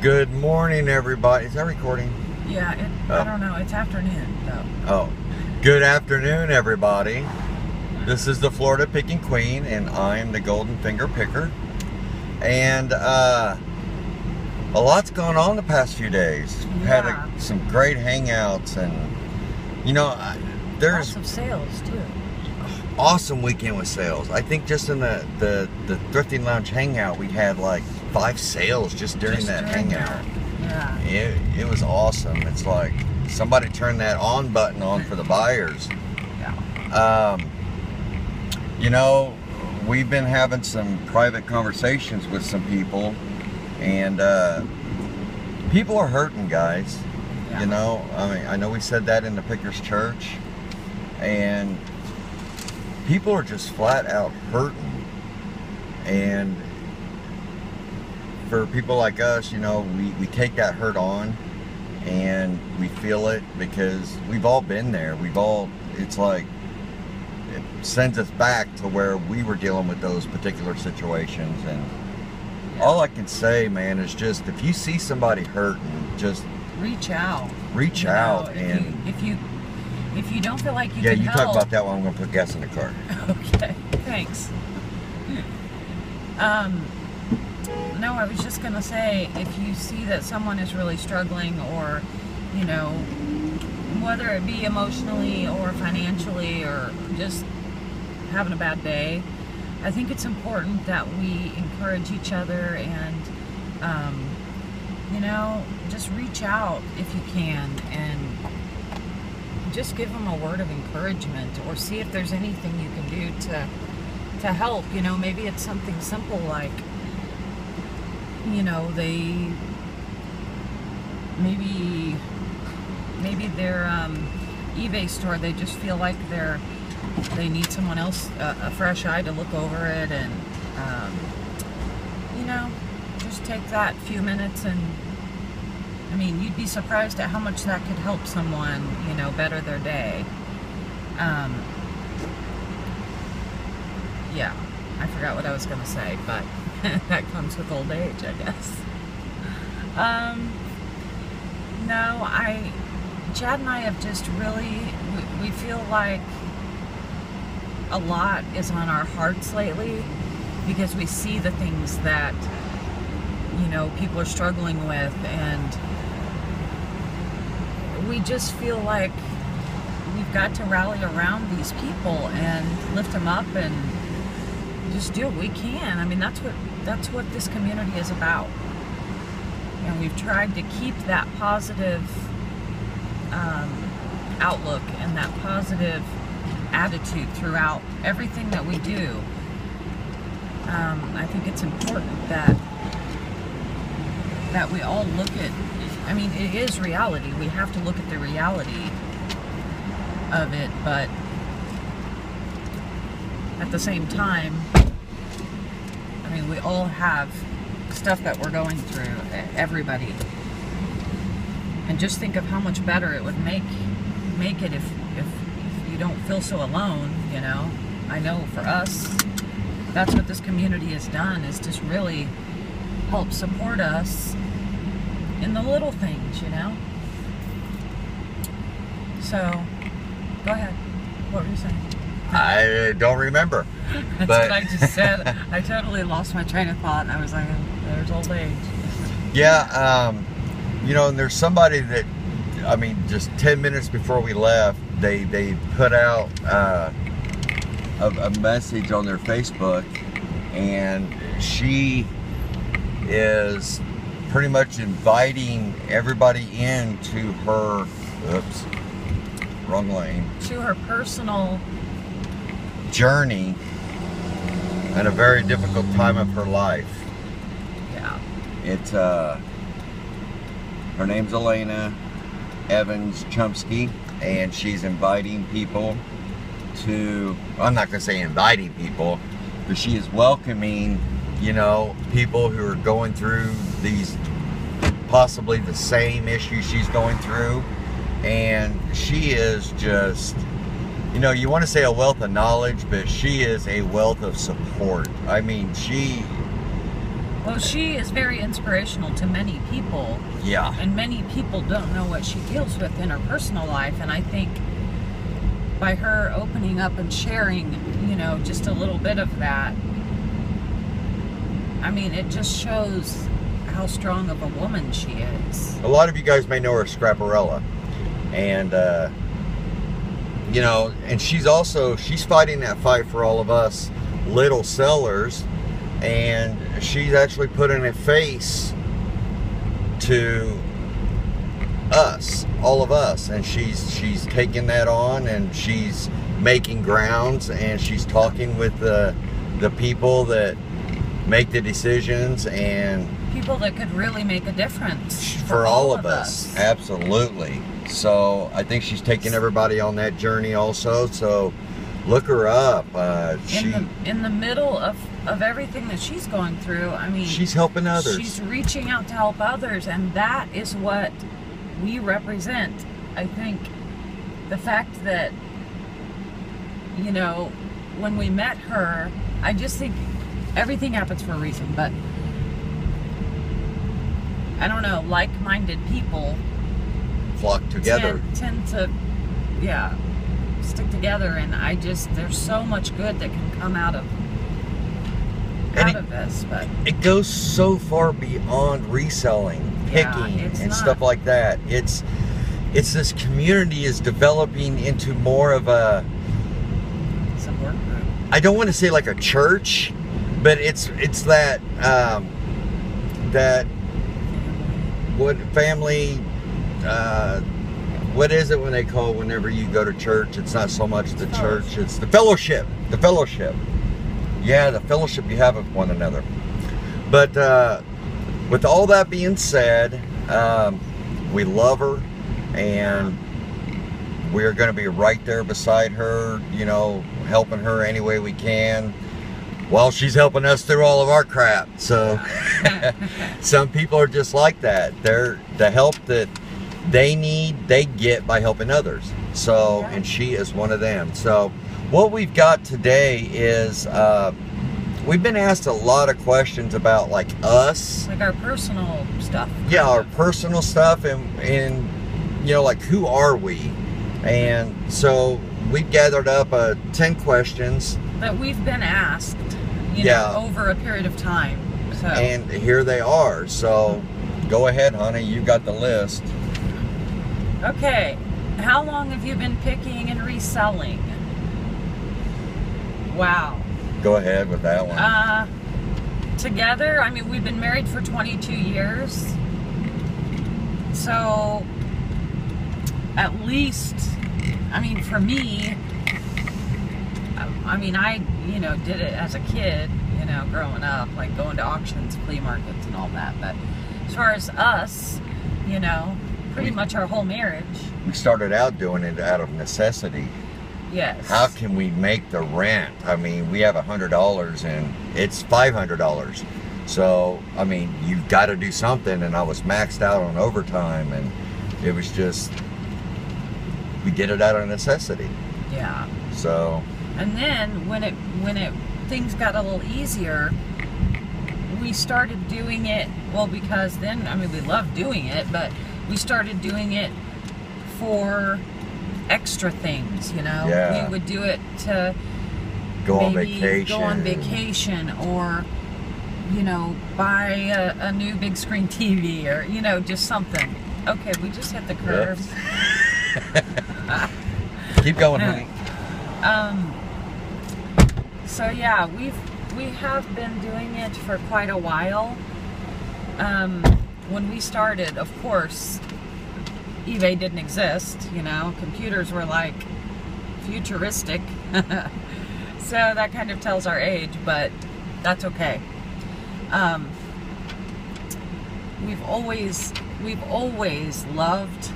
Good morning, everybody. Is that recording? Yeah, I don't know. It's afternoon, though. Oh. Good afternoon, everybody. This is the Florida Picking Queen, and I'm the Golden Finger Picker. And a lot's gone on the past few days. We've had some great hangouts, and you know, there's lots of sales too. Awesome weekend with sales. I think just in the Thrifting Lounge hangout, we had like 5 sales just during that hangout. Yeah. It was awesome. It's like somebody turned that on button on for the buyers. Yeah. You know, we've been having some private conversations with some people, and people are hurting, guys. Yeah. You know, I mean, I know we said that in the Pickers Church, and people are just flat out hurting. And for people like us, you know, we take that hurt on and we feel it because we've all been there. It's like, it sends us back to where we were dealing with those particular situations. And all I can say, man, is just if you see somebody hurting, just reach out. Reach out. And if you don't feel like you can help. Yeah, you talk about that one. I'm going to put gas in the car. Okay, thanks. No, I was just going to say, if you see that someone is really struggling, or, you know, whether it be emotionally or financially or just having a bad day, I think it's important that we encourage each other and, you know, just reach out if you can and just give them a word of encouragement, or see if there's anything you can do to help. You know, maybe it's something simple like, you know, maybe their eBay store, they just feel like they need someone else, a fresh eye to look over it, and you know, just take that few minutes, and I mean, you'd be surprised at how much that could help someone, you know, better their day. Yeah, I forgot what I was going to say, but that comes with old age, I guess. No, Chad and I have just really, we feel like a lot is on our hearts lately, because we see the things that, you know, people are struggling with, and we just feel like we've got to rally around these people and lift them up and just do what we can. I mean, that's what this community is about. And we've tried to keep that positive outlook and that positive attitude throughout everything that we do. I think it's important that we all look at, I mean, it is reality. We have to look at the reality of it, but at the same time, I mean, we all have stuff that we're going through, everybody. And just think of how much better it would make it if you don't feel so alone, you know. I know for us, that's what this community has done, is just really help support us in the little things, you know. So, go ahead. What were you saying? I don't remember. That's what I just said. I totally lost my train of thought, and I was like, there's old age. Yeah, you know, and there's somebody that, I mean, just 10 minutes before we left, they put out a message on their Facebook, and she is pretty much inviting everybody into her, oops, wrong lane, to her personal journey and a very difficult time of her life. Yeah. It's her name's Elena Evans Chomsky, and she's inviting people to, I'm not going to say inviting people, but she is welcoming, you know, people who are going through these, possibly the same issues she's going through. And she is just, you know, you want to say a wealth of knowledge, but she is a wealth of support. I mean, she Well, she is very inspirational to many people. Yeah. And many people don't know what she deals with in her personal life. And I think by her opening up and sharing, you know, just a little bit of that, I mean, it just shows how strong of a woman she is. A lot of you guys may know her as Scrapparella. And, you know, and she's fighting that fight for all of us little sellers. And she's actually putting a face to us, all of us, and she's taking that on, and she's making grounds, and she's talking with the people that make the decisions, and people that could really make a difference for all of us. Absolutely. So I think she's taking everybody on that journey also. So look her up. In the middle of everything that she's going through, I mean, she's helping others. She's reaching out to help others, and that is what we represent. I think the fact that, you know, when we met her, I just think everything happens for a reason, but I don't know, like-minded people flock together, tend to, yeah, stick together, and there's so much good that can come out of this. But it goes so far beyond reselling, picking, and stuff like that. It's this community is developing into more of a support group. I don't want to say like a church, but it's that that what family. What is it when they call whenever you go to church? It's not so much the church, it's the fellowship. The fellowship. Yeah, the fellowship you have with one another. But with all that being said, we love her, and we're going to be right there beside her, you know, helping her any way we can, while she's helping us through all of our crap. So some people are just like that. They're the help that they need, they get by helping others. So, and she is one of them. So what we've got today is we've been asked a lot of questions about like us, like our personal stuff. Yeah, our personal stuff, and you know, like, who are we? And so we've gathered up 10 questions that we've been asked, you know, over a period of time. So. And here they are. So go ahead, honey, you got the list. Okay, how long have you been picking and reselling? Wow. Go ahead with that one. Together, I mean, we've been married for 22 years. So, at least, I mean, for me, I mean, I, you know, did it as a kid, you know, growing up, like going to auctions, flea markets, and all that. But as far as us, you know, pretty much our whole marriage. We started out doing it out of necessity. Yes. How can we make the rent? I mean, we have $100 and it's $500. So, I mean, you've got to do something. And I was maxed out on overtime, and it was just, we did it out of necessity. Yeah. So. And then when things got a little easier, we started doing it, well, because then, I mean, we loved doing it, but we started doing it for extra things, you know. Yeah. We would do it to go on vacation, or, you know, buy a new big screen TV, or, you know, just something. Okay, we just hit the curve. Keep going, honey. So yeah, we have been doing it for quite a while. When we started, of course, eBay didn't exist, you know. Computers were like futuristic. So that kind of tells our age, but that's okay. We've always loved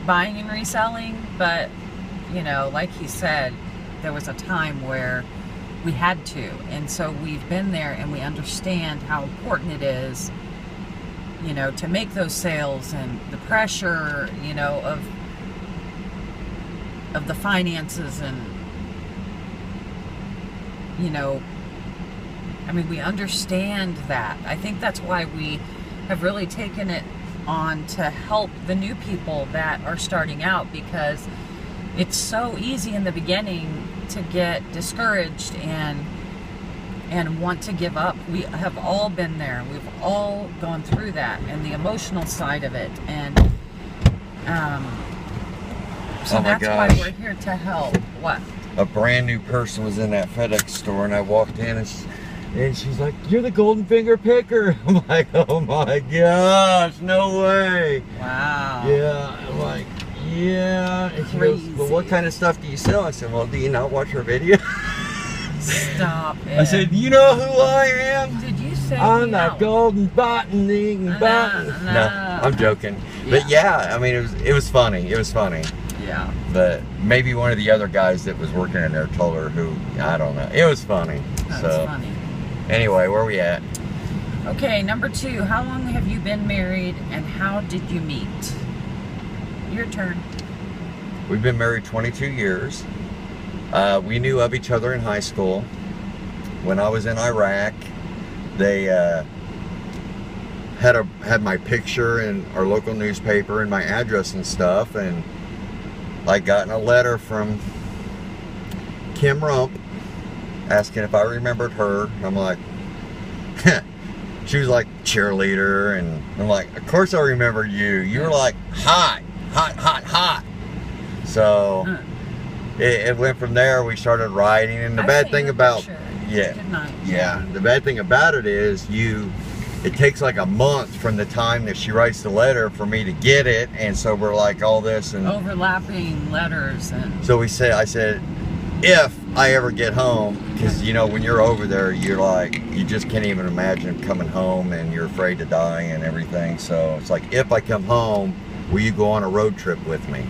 buying and reselling, but, you know, like he said, there was a time where we had to, and so we've been there, and we understand how important it is, you know, to make those sales, and the pressure, you know, of the finances, and, you know, I mean, we understand that. I think that's why we have really taken it on to help the new people that are starting out, because it's so easy in the beginning to get discouraged and want to give up. We have all been there. We've all gone through that, and the emotional side of it. And so that's why we're here to help. What? A brand new person was in that FedEx store, and I walked in, and she's like, "You're the golden finger picker." I'm like, "Oh my gosh, no way." Wow. Yeah, I'm like, "Yeah." And she goes, "Well, what kind of stuff do you sell?" I said, "Well, do you not watch her video?" Stop it. I said, "You know who I am?" Did you say I'm the golden button. No, I'm joking. Yeah. But yeah, I mean, it was funny. It was funny. Yeah. But maybe one of the other guys that was working in there told her who, I don't know. It was funny. That was funny. Anyway, where are we at? Okay, number 2. How long have you been married and how did you meet? Your turn. We've been married 22 years. We knew of each other in high school. When I was in Iraq, they had my picture in our local newspaper and my address and stuff, and I gotten a letter from Kim Rump asking if I remembered her. I'm like, she was like cheerleader, and I'm like, of course I remembered you. You were like hot. So it went from there. We started writing, and the bad thing about the bad thing about it is it takes like a month from the time that she writes the letter for me to get it, and so we're like all this and overlapping letters. And so I said, if I ever get home, because you know when you're over there, you're like, you just can't even imagine coming home, and you're afraid to die and everything. So it's like, if I come home, will you go on a road trip with me?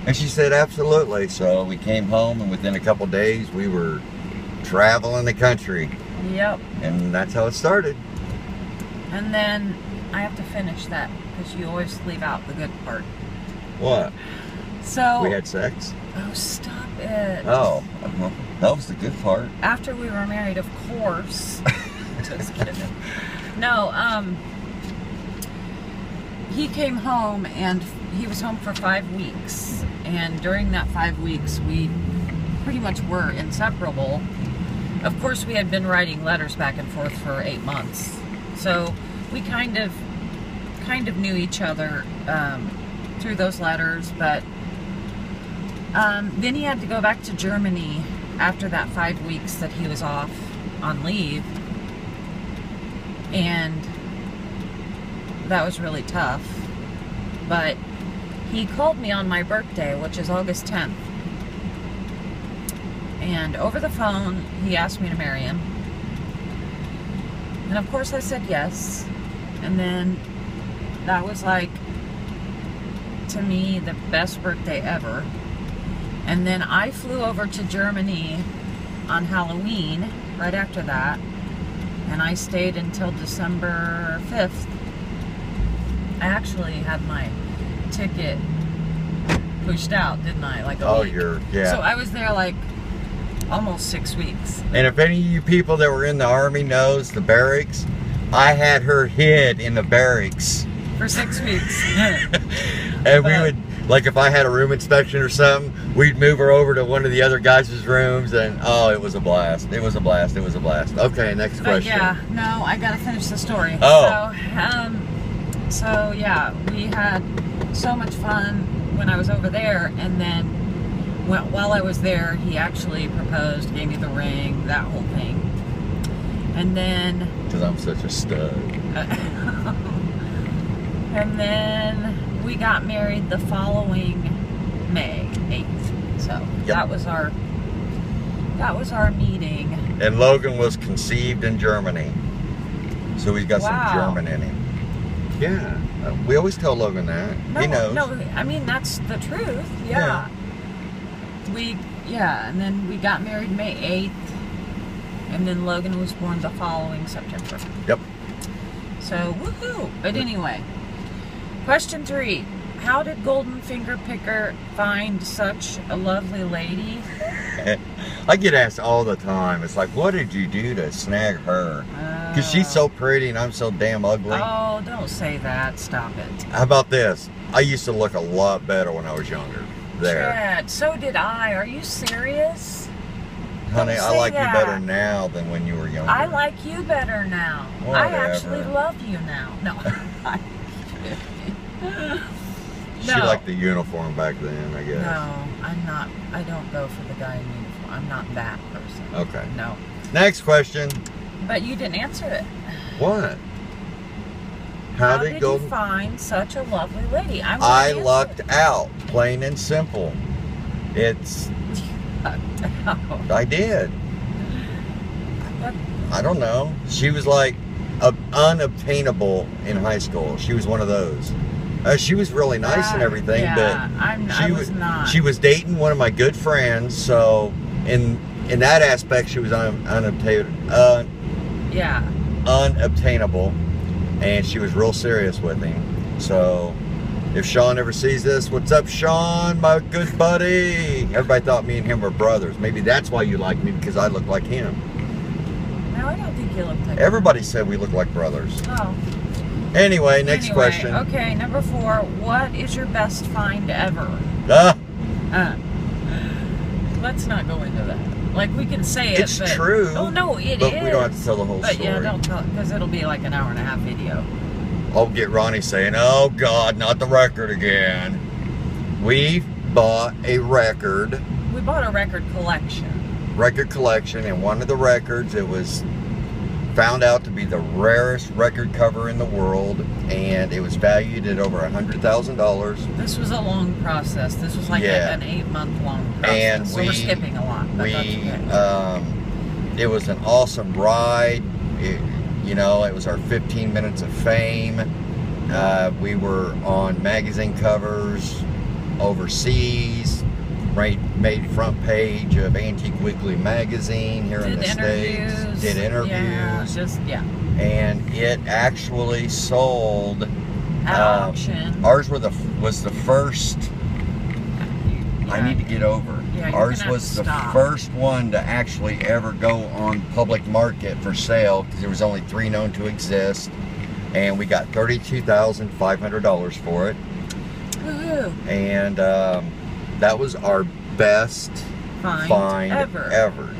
And she said absolutely. So we came home, and within a couple days we were traveling the country. Yep. And that's how it started. And then I have to finish that because you always leave out the good part. What? So we had sex. Oh, stop it. Oh, that was the good part. After we were married, of course. Just kidding. No, he came home, and he was home for 5 weeks. And during that 5 weeks, we pretty much were inseparable. Of course, we had been writing letters back and forth for 8 months. So we kind of knew each other through those letters, but then he had to go back to Germany after that 5 weeks that he was off on leave, and that was really tough. But he called me on my birthday, which is August 10th, and over the phone he asked me to marry him. And of course I said yes. And then that was like, to me, the best birthday ever. And then I flew over to Germany on Halloween right after that. And I stayed until December 5th. I actually had my ticket pushed out, didn't I? Like a week. Yeah. So I was there like almost 6 weeks. And if any of you people that were in the Army knows the barracks, I had her hid in the barracks. For 6 weeks. And we would, like if I had a room inspection or something, we'd move her over to one of the other guys' rooms, and oh, it was a blast. It was a blast. It was a blast. Okay, next question. Yeah, no, I gotta finish the story. Oh. So yeah, we had so much fun when I was over there, and then while I was there, he actually proposed, gave me the ring, that whole thing. And then... Because I'm such a stud. And then we got married the following May 8th. So yep. that was our meeting. And Logan was conceived in Germany. So he's got some German in him. Yeah. We always tell Logan that. No, he knows. No, I mean, that's the truth. Yeah. And then we got married May 8th, and then Logan was born the following September. Yep. So, woohoo! But anyway, question 3. How did Golden Finger Picker find such a lovely lady? I get asked all the time. It's like, what did you do to snag her? Because she's so pretty and I'm so damn ugly. Oh, don't say that. Stop it. How about this? I used to look a lot better when I was younger. There. Chad, so did I. Are you serious? Honey, Don't I say like that. you better now than when you were younger. I like you better now. Whatever. I actually love you now. No. She liked the uniform back then, I guess. No, I'm not. I don't go for the guy in uniform. I'm not that person. Okay. No. Next question. But you didn't answer it. What? How did you find such a lovely lady? I lucked out, plain and simple. It's... I did. I don't know. She was like unobtainable in high school. She was one of those. She was really nice and everything, yeah, but I was not. She was dating one of my good friends, so in that aspect, she was unobtainable. Yeah. Unobtainable, and she was real serious with him. So, if Sean ever sees this, what's up, Sean, my good buddy? Everybody thought me and him were brothers. Maybe that's why you like me, because I look like him. No, I don't think you look like. Everybody said we look like brothers. Oh. Anyway, next question. Okay, number 4. What is your best find ever? Let's not go into that. Like, we can say it, it's true. Oh, no, it but is. we don't have to tell the whole but story. Yeah, don't tell it, because it'll be like an hour and a half video. I'll get Ronnie saying, oh, God, not the record again. We bought a record. We bought a record collection. Record collection, and one of the records, it was found out to be the rarest record cover in the world, and it was valued at over $100,000. This was a long process. This was like an 8-month long process. And so we're skipping a lot. But that's okay. It was an awesome ride. It was our 15 minutes of fame. We were on magazine covers overseas. Made front page of Antique Weekly magazine here in the States. Did interviews. And it actually sold at auction. Ours was the first. I need to get over. Yeah, ours was the first one to actually ever go on public market for sale, because there was only 3 known to exist, and we got $32,500 for it. Woohoo! And that was our best find ever.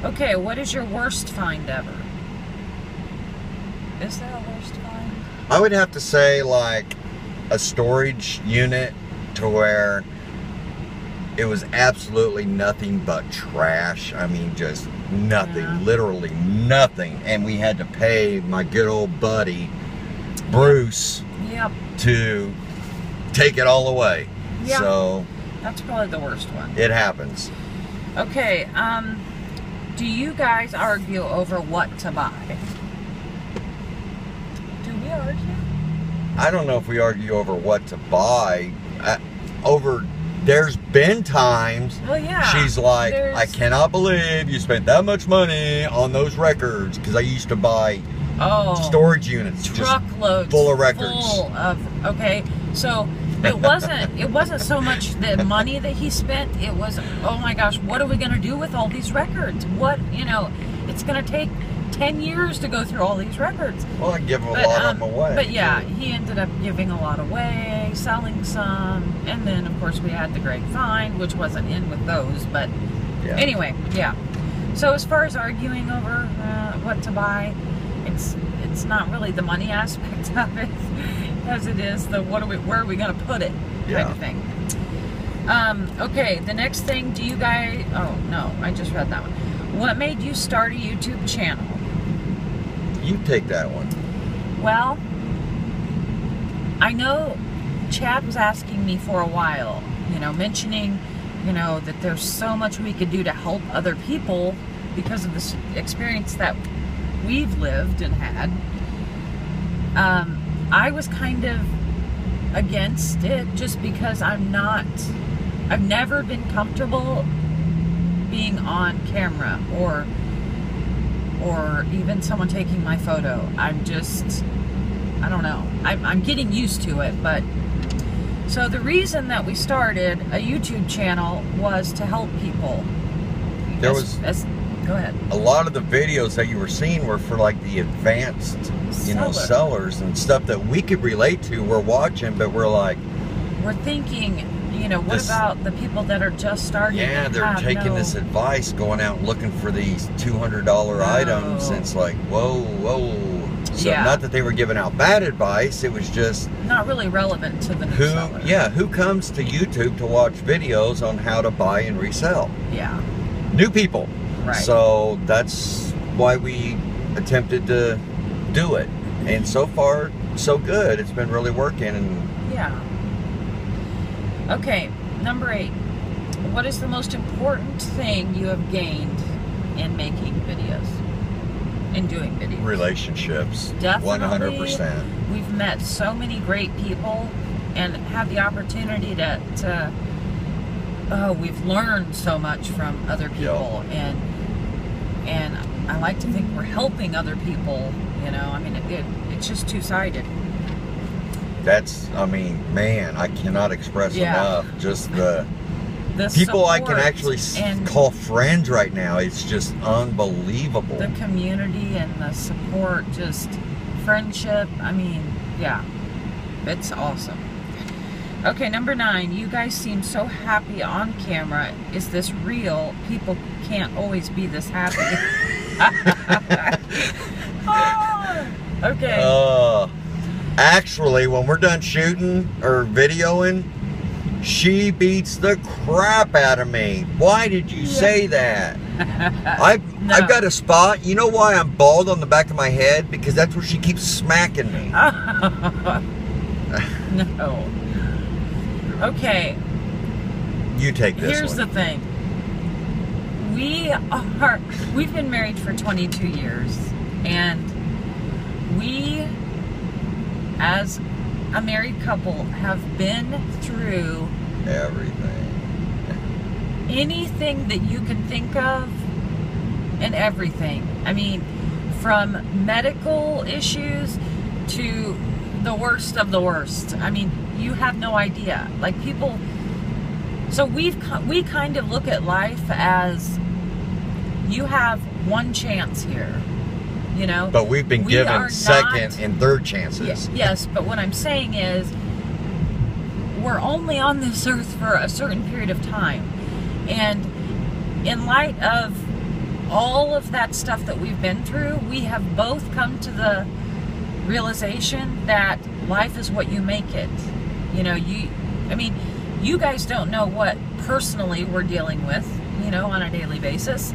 Okay, what is your worst find ever? Is there a worst find? I would have to say like a storage unit to where it was absolutely nothing but trash. I mean, just nothing, literally nothing. And we had to pay my good old buddy, Bruce, to take it all away. Yep. So that's probably the worst one. It happens. Okay, do you guys argue over what to buy? Do we argue? I don't know if we argue over what to buy. There's been times she's like, I cannot believe you spent that much money on those records, because I used to buy storage units, truckloads just full of records. Okay, so it wasn't so much the money that he spent. It was, oh my gosh, what are we gonna do with all these records? It's gonna take 10 years to go through all these records. Well, I give a lot of them away. But yeah, he ended up giving a lot away, selling some, and then of course we had the great find, which wasn't in with those, but anyway, So as far as arguing over what to buy, it's not really the money aspect of it, as it is the where are we going to put it kind of thing. Okay, the next thing, do you guys? Oh no, I just read that one. What made you start a YouTube channel? You take that one. Well, I know Chad was asking me for a while, mentioning, that there's so much we could do to help other people because of this experience that we've lived and had. I was kind of against it just because I've never been comfortable being on camera or even someone taking my photo. I don't know. I'm getting used to it, but so the reason that we started a YouTube channel was to help people there was go ahead. a lot of the videos that you were seeing were for like the advanced, you know, sellers and stuff that we could relate to. We're watching, but we're thinking, you know, what about the people that are just starting? Yeah, they're taking this advice, going out and looking for these $200 items, and it's like, whoa. So not that they were giving out bad advice, it was just not really relevant to the new seller. Yeah, who comes to YouTube to watch videos on how to buy and resell? Yeah. New people. Right. So that's why we attempted to do it. And so far, so good. It's been really working. And yeah. Okay, number 8. What is the most important thing you have gained in making videos? In doing videos? Relationships. Definitely. 100%. We've met so many great people and have the opportunity to we've learned so much from other people. Yep. And I like to think we're helping other people, you know. I mean, it's just two-sided. That's, I mean, man, I cannot express enough just the people I can actually call friends right now. It's just unbelievable. The community and the support, just friendship. I mean, yeah, it's awesome. Okay, number 9. You guys seem so happy on camera. Is this real? People can't always be this happy. Okay. Actually, when we're done shooting or videoing, she beats the crap out of me. Why did you say that? I've got a spot. You know why I'm bald on the back of my head? Because that's where she keeps smacking me. No. Okay. You take this Here's the thing. We've been married for 22 years, and we, as a married couple, have been through anything that you can think of and everything. I mean, from medical issues to the worst of the worst. I mean, you have no idea. Like, people, so we kind of look at life as you have one chance here, you know. But we've been given second and third chances. Yes, but what I'm saying is we're only on this earth for a certain period of time. And in light of all of that stuff that we've been through, we have both come to the realization that life is what you make it. You know, I mean, you guys don't know what personally we're dealing with, you know, on a daily basis.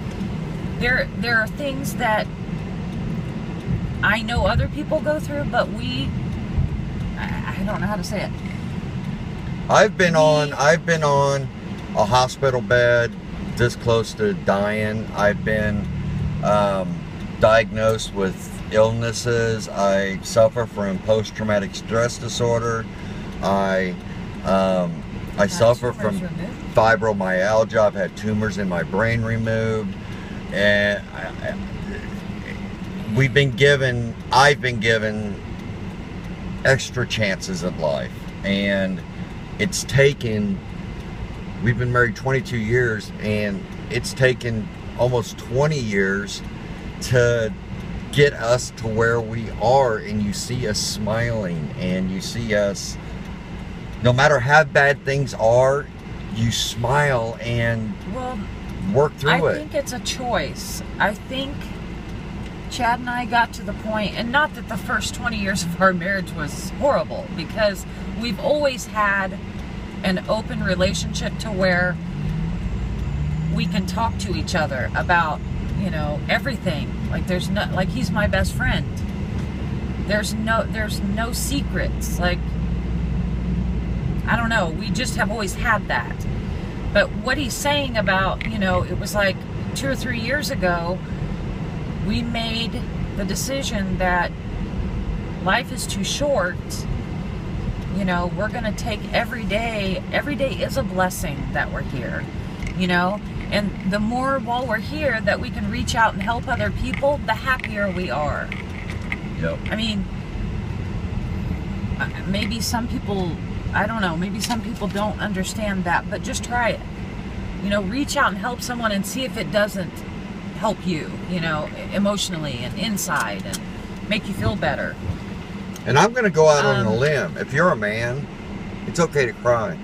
There are things that I know other people go through, but I don't know how to say it. I've been on a hospital bed this close to dying. I've been diagnosed with illnesses. I suffer from post-traumatic stress disorder. I suffer from fibromyalgia. I've had tumors in my brain removed, and I've been given extra chances at life, and it's taken, we've been married 22 years, and it's taken almost 20 years to get us to where we are. And you see us smiling, and you see us, no matter how bad things are, you smile and work through it. I think it's a choice. I think Chad and I got to the point, and not that the first 20 years of our marriage was horrible, because we've always had an open relationship to where we can talk to each other about, you know, everything. Like, there's no, like, he's my best friend. There's no secrets. Like, I don't know, we just have always had that. But what he's saying about, you know, it was like 2 or 3 years ago, we made the decision that life is too short. You know, we're going to take every day is a blessing that we're here, you know, and the more while we're here that we can reach out and help other people, the happier we are. Yep. I mean, maybe some people, I don't know, maybe some people don't understand that, but just try it. you know, reach out and help someone and see if it doesn't help you, you know, emotionally and inside and make you feel better. And I'm going to go out on a limb. If you're a man, it's okay to cry.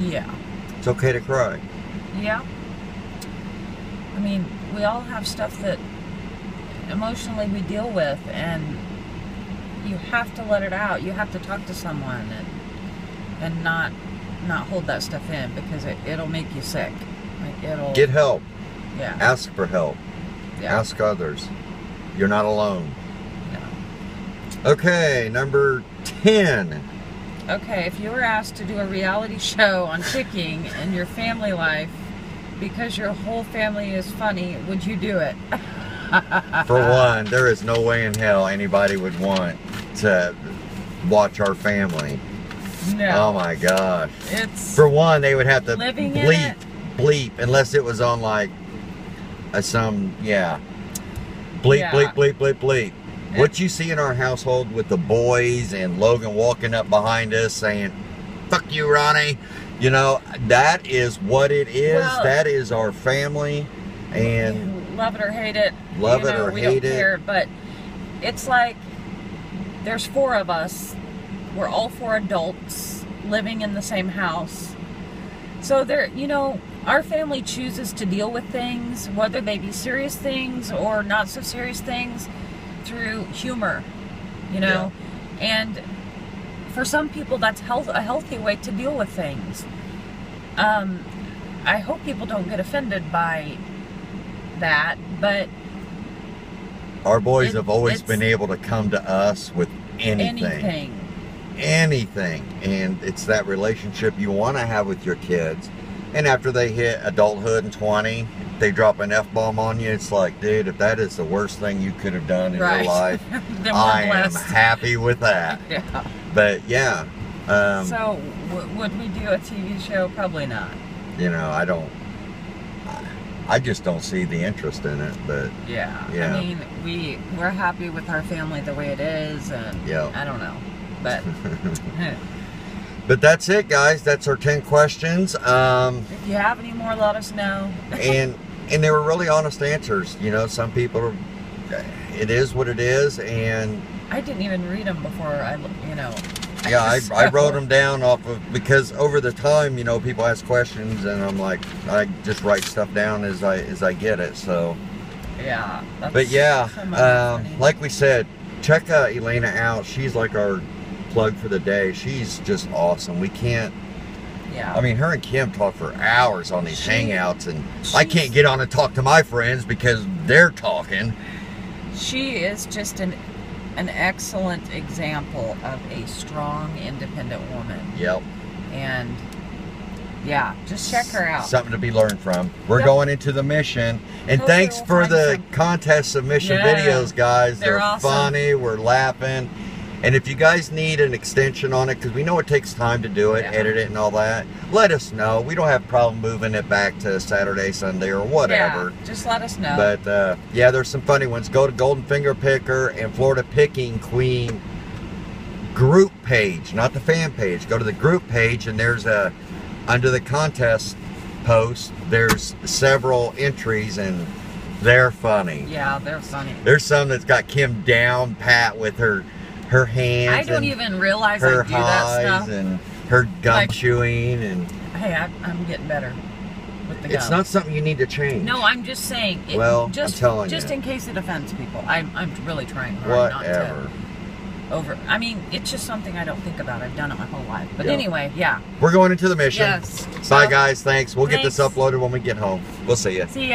Yeah. It's okay to cry. Yeah. I mean, we all have stuff that emotionally we deal with, and you have to let it out. You have to talk to someone and not hold that stuff in, because it'll make you sick. Like, it'll get help. Yeah. Ask for help. Yeah. Ask others. You're not alone. No. Okay, number 10. Okay, if you were asked to do a reality show on picking in your family life because your whole family is funny, would you do it? For one, there is no way in hell anybody would want to watch our family. No. Oh my gosh. It's for one, they would have to bleep, unless it was on like bleep, Yeah. bleep, bleep, bleep, bleep. What you see in our household with the boys and Logan walking up behind us saying, "Fuck you, Ronnie," you know, that is what it is. Well, that is our family, and love it or hate it. Love you it know, or we hate don't it. care, but it's like there's 4 of us. We're all 4 adults living in the same house. So there, you know, our family chooses to deal with things, whether they be serious things or not so serious things, through humor, you know. Yeah. And for some people, that's a healthy way to deal with things. I hope people don't get offended by that, but our boys have always been able to come to us with anything, and it's that relationship you want to have with your kids. And after they hit adulthood and 20, they drop an F-bomb on you, it's like, dude, if that is the worst thing you could have done in your life, I am happy with that. Yeah. But yeah. So would we do a TV show? Probably not. You know, I just don't see the interest in it, but yeah. I mean, we're happy with our family the way it is, and I don't know, but but that's it, guys. That's our 10 questions. If you have any more, let us know. and they were really honest answers. You know, some people it is what it is, and I didn't even read them before Yeah, I wrote them down because over the time, you know, people ask questions, and I'm like, I just write stuff down as I get it. So yeah. But yeah, like we said, check Elena out. She's like our plug for the day. She's just awesome. We can't. Yeah. I mean, her and Kim talk for hours on these hangouts, and I can't get on and talk to my friends because they're talking. She is just an excellent example of a strong, independent woman. Yep. And yeah, just check her out. Something to be learned from. We're going into the mission. And thanks for the contest submission videos, guys. They're awesome. Funny. We're laughing. And if you guys need an extension on it, because we know it takes time to do it, edit it and all that, let us know. We don't have a problem moving it back to Saturday, Sunday, or whatever. Yeah, just let us know. But yeah, there's some funny ones. Go to Golden Finger Picker and Florida Picking Queen group page, not the fan page. Go to the group page, and there's under the contest post, there's several entries, and they're funny. Yeah, they're funny. There's some that's got Kim down pat with her hands. I don't even realize I do that stuff. And her gum chewing, and hey, I'm getting better with the gum. It's not something you need to change. No, I'm just saying. I'm telling you. Just in case it offends people, I'm really trying hard not to. I mean, it's just something I don't think about. I've done it my whole life. But anyway, yeah. We're going into the mission. Yes. Bye, guys. Thanks. We'll get this uploaded when we get home. We'll see you. See ya.